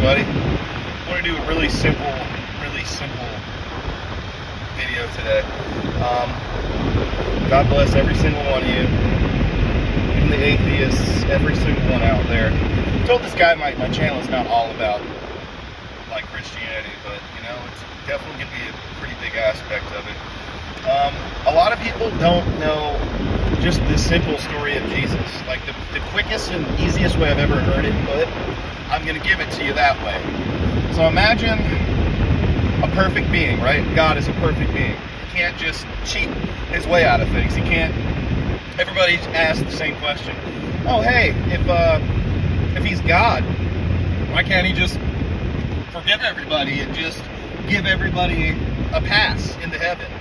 everybody. I want to do a really simple video today. God bless every single one of you, even the atheists, every single one out there. I told this guy my channel is not all about like Christianity, but it's definitely going to be a pretty big aspect of it. A lot of people don't know just the simple story of Jesus. Like the quickest and easiest way I've ever heard it put, I'm going to give it to you that way. So imagine a perfect being, right? God is a perfect being. He can't just cheat his way out of things. He can't. Everybody asks the same question. Oh, hey, if he's God, why can't he just forgive everybody and just give everybody a pass into heaven?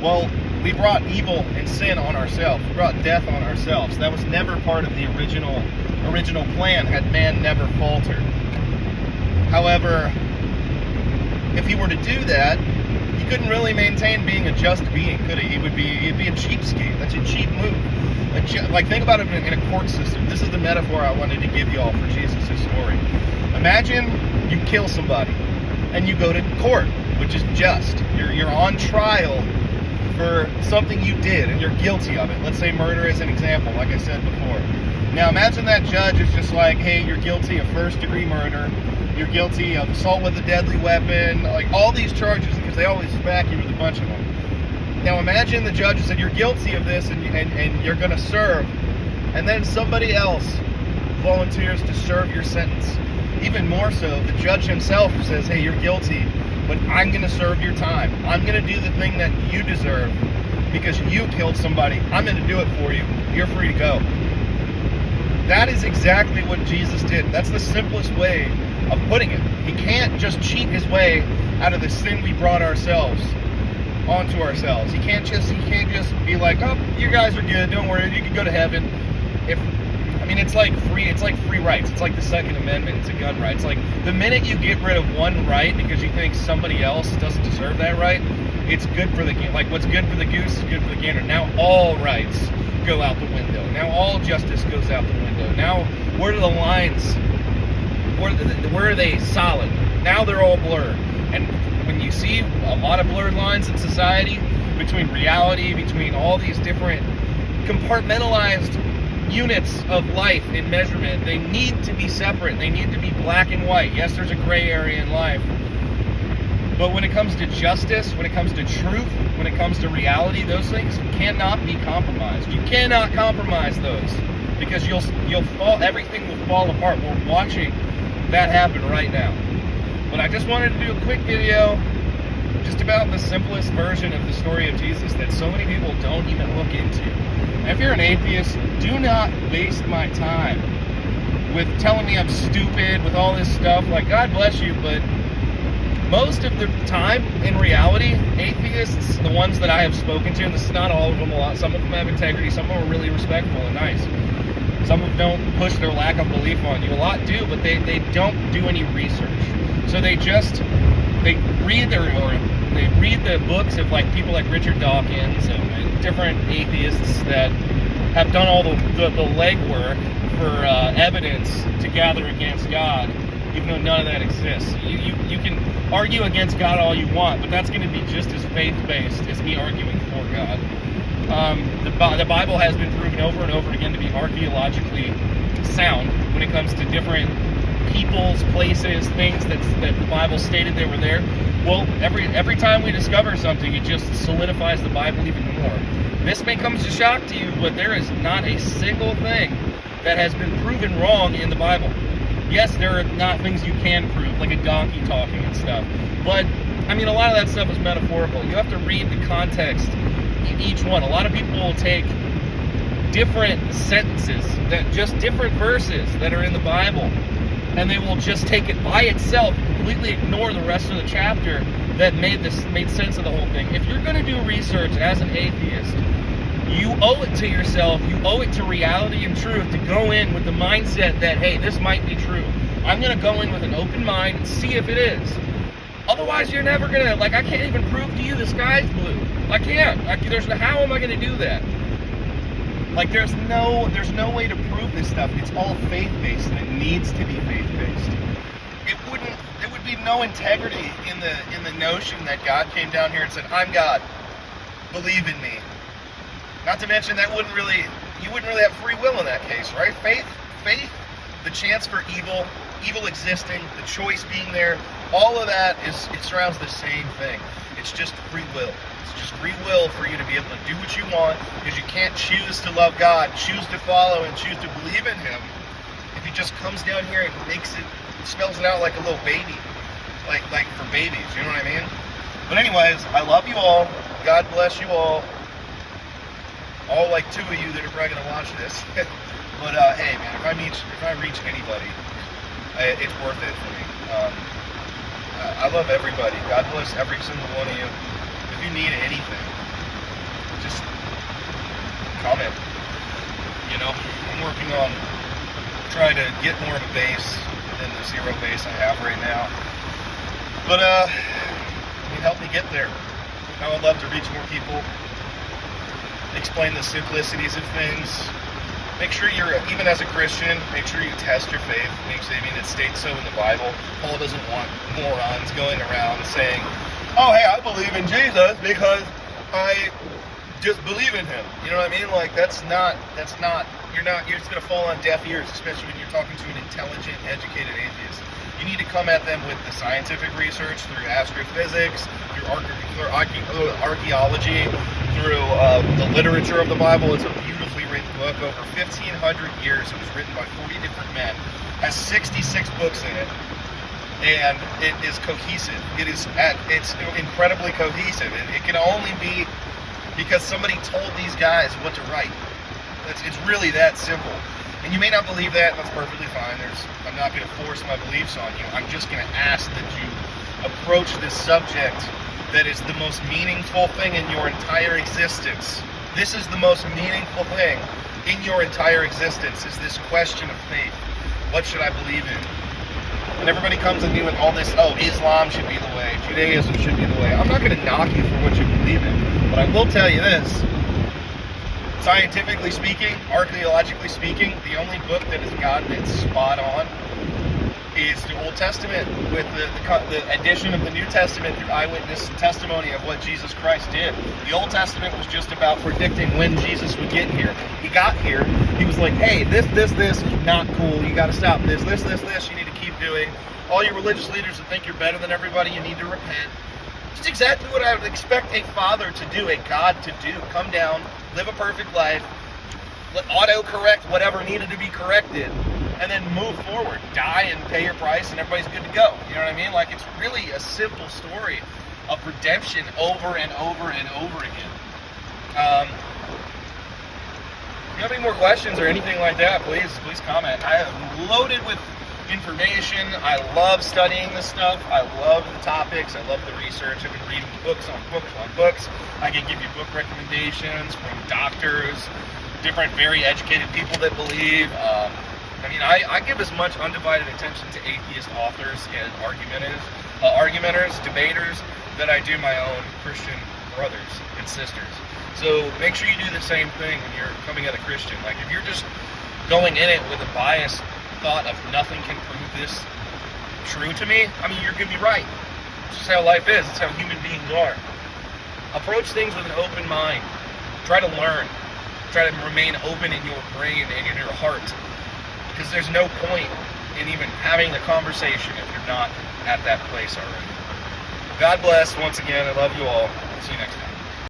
Well, we brought evil and sin on ourselves. We brought death on ourselves. That was never part of the original plan had man never faltered. However, if he were to do that, he couldn't really maintain being a just being, could he? He'd be a cheapskate. That's a cheap move. Like, think about it in a court system. This is the metaphor I wanted to give you all for Jesus' story. Imagine you kill somebody and you go to court, which is just. You're on trial for something you did and you're guilty of it. Let's say murder as an example, like I said before. Now imagine that judge is just like, hey, you're guilty of first-degree murder, you're guilty of assault with a deadly weapon, like all these charges, because they always smack you with a bunch of them. Now imagine the judge said you're guilty of this and you're going to serve, and then somebody else volunteers to serve your sentence. Even more so, the judge himself says, hey, you're guilty, but I'm going to serve your time. I'm going to do the thing that you deserve because you killed somebody. I'm going to do it for you. You're free to go. That is exactly what Jesus did. That's the simplest way of putting it. He can't just cheat his way out of the sin we brought ourselves onto ourselves. He can't just be like, oh, you guys are good. Don't worry. You can go to heaven. It's like free rights. It's like the Second Amendment to gun rights. Like the minute you get rid of one right because you think somebody else doesn't deserve that right, it's good for the like what's good for the goose is good for the gander. Now all rights go out the window. Now all justice goes out the window. Now where are the lines? Where are they solid? Now they're all blurred. And when you see a lot of blurred lines in society between reality, between all these different compartmentalized units of life in measurement, they need to be separate. They need to be black and white. Yes, there's a gray area in life. But when it comes to justice, when it comes to truth, when it comes to reality, those things cannot be compromised. You cannot compromise those because you'll fall. Everything will fall apart. We're watching that happen right now. But I just wanted to do a quick video just about the simplest version of the story of Jesus that so many people don't even look into. And if you're an atheist, do not waste my time with telling me I'm stupid with all this stuff. Like, God bless you, but most of the time, in reality, atheists, the ones that I have spoken to, and this is not all of them, some of them have integrity, some of them are really respectful and nice. Some of them don't push their lack of belief on you. A lot do, but they don't do any research. So they read the books of like people like Richard Dawkins and different atheists that have done all the legwork for evidence to gather against God, even though none of that exists. You can argue against God all you want, but that's going to be just as faith-based as me arguing for God. The Bible has been proven over and over again to be archaeologically sound when it comes to different peoples, places, things that the Bible stated they were there. Well, every time we discover something, it just solidifies the Bible even more. This may come as a shock to you, but there is not a single thing that has been proven wrong in the Bible. Yes, there are not things you can prove, like a donkey talking and stuff. But, a lot of that stuff is metaphorical. You have to read the context in each one. A lot of people will take different sentences, different verses that are in the Bible, and they will just take it by itself, completely ignore the rest of the chapter that made sense of the whole thing. If you're going to do research as an atheist, you owe it to yourself, you owe it to reality and truth to go in with the mindset that, hey, this might be true. I'm going to go in with an open mind and see if it is. Otherwise, you're never going to, I can't even prove to you the sky's blue. I can't. How am I going to do that? There's no way to prove this stuff. It's all faith-based, and it needs to be faith-based. there would be no integrity in the notion that God came down here and said, "I'm God, believe in me." Not to mention you wouldn't really have free will in that case, right? Faith, the chance for evil existing, the choice being there, all of that it surrounds the same thing. It's just free will. It's just free will for you to be able to do what you want, because you can't choose to love God, choose to follow, and choose to believe in Him if He just comes down here and spells it out like a little baby, like for babies. You know what I mean? But anyways, I love you all. God bless you all. All like 2 of you that are probably gonna watch this. But hey, man, if I reach anybody, it's worth it for me. I love everybody. God bless every single one of you. If you need anything, just comment. You know, I'm working on trying to get more of a base than the 0 base I have right now. But help me get there. I would love to reach more people. Explain the simplicities of things. Make sure even as a Christian, make sure you test your faith. It states so in the Bible. Paul doesn't want morons going around saying, "Oh, hey, I believe in Jesus because I just believe in Him." You know what I mean? Like, you're just going to fall on deaf ears, especially when you're talking to an intelligent, educated atheist. You need to come at them with the scientific research, through astrophysics, through archaeology, through the literature of the Bible. It's a beautifully written book, over 1,500 years. It was written by 40 different men. Has 66 books in it, and it is cohesive. It's incredibly cohesive. It can only be because somebody told these guys what to write. It's really that simple. And you may not believe that, and that's perfectly fine. I'm not going to force my beliefs on you. I'm just going to ask that you approach this subject that is the most meaningful thing in your entire existence. This is the most meaningful thing in your entire existence, is this question of faith. What should I believe in? And everybody comes at me with all this, Islam should be the way, Judaism should be the way. I'm not going to knock you for what you believe in, but I will tell you this. Scientifically speaking, archaeologically speaking, the only book that has gotten it spot on is the Old Testament, with the addition of the New Testament through eyewitness testimony of what Jesus Christ did. The Old Testament was just about predicting when Jesus would get here. He got here, He was like, hey, this is not cool, you gotta stop this, you need to keep doing. All you religious leaders that think you're better than everybody, you need to repent. It's exactly what I would expect a father to do, a God to do. Come down, live a perfect life, auto-correct whatever needed to be corrected, and then move forward. Die and pay your price, and everybody's good to go. You know what I mean? Like, it's really a simple story of redemption over and over and over again. If you have any more questions or anything like that, please comment. I am loaded with information. I love studying this stuff. I love the topics. I love the research. I've been reading books on books on books. I can give you book recommendations from doctors, different very educated people that believe. I give as much undivided attention to atheist authors and argumenters, debaters, that I do my own Christian brothers and sisters. So make sure you do the same thing when you're coming at a Christian. Like, if you're just going in it with a biased thought of nothing can prove this true to me, you're going to be right. It's just how life is. It's how human beings are. Approach things with an open mind. Try to learn. Try to remain open in your brain and in your heart. Because there's no point in even having the conversation if you're not at that place already. God bless. Once again, I love you all. See you next time.